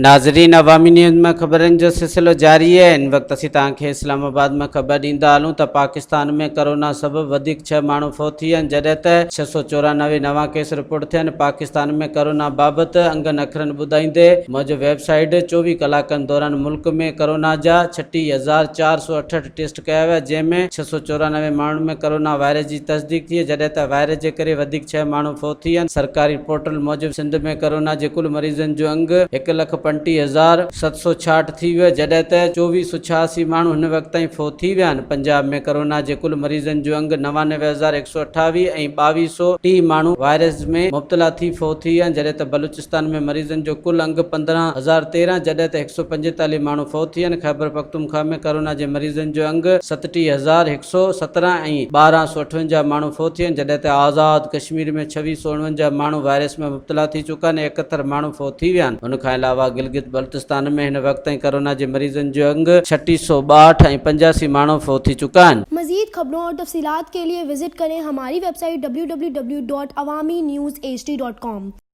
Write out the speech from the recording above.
नाज़रीन, अवामी न्यूज़ में ख़बरनि जो सिलसिलो जारी है। इन वक्त असीं तव्हांखे इस्लामाबाद में ख़बर ॾींदा हलूं त पाकिस्तान में कोरोना सबबि वधीक 6 माण्हू फ़ौत थी विया आहिनि, जॾहिं त 694 नवां केस रिपोर्ट थिया आहिनि। पाकिस्तान में कोरोना बाबति अंगनि अखरनि ॿुधाईंदे मौजूदु वेबसाइट 24 कलाकनि दौरान मुल्क में कोरोना जा 36,468 टेस्ट कया विया, जंहिंमें 694 माण्हुनि में कोरोना वायरस जी तस्दीक थी, जॾहिं त वायरस जे करे वधीक 6 माण्हू फ़ौत थी विया आहिनि। सरकारी पोर्टल मूजिबि सिंध में कोरोना जे कुल मरीज़नि जो अंग 1,35,766 थी वियो, जॾहिं त 2486 माण्हू हिन वक़्त ताईं फ़ौत थी विया आहिनि। पंजाब में कोरोना जे कुल मरीज़नि जो अंग 99,128 ऐं 2203 माण्हू वायरस में मुब्तला थी फ़ौत थी विया आहिनि, जॾहिं त बलूचिस्तान में मरीज़नि जो कुल अंग 15,013, जॾहिं त 145 माण्हू फ़ौत थी विया आहिनि। ख़ैबर पख्तूनख्वा में कोरोना जे मरीज़नि जो अंग 37,117 ऐं 1258 माण्हू फ़ौत थी विया आहिनि, जॾहिं त आज़ाद कश्मीर में 2649 माण्हू वायरस में मुब्तला थी चुका आहिनि, 71 माण्हू फ़ौत थी विया आहिनि। उन खां अलावा गिलगित बल्तिस्तान में हिन वक़्त ताईं कोरोना जे मरीज़नि जो अंग 3662 ऐं 85 माण्हू फ़ौत थी चुका आहिनि। मज़ीद खबरों और तफसीलात के लिए विजिट करें हमारी वेबसाइट www.awamiNewsHD.com।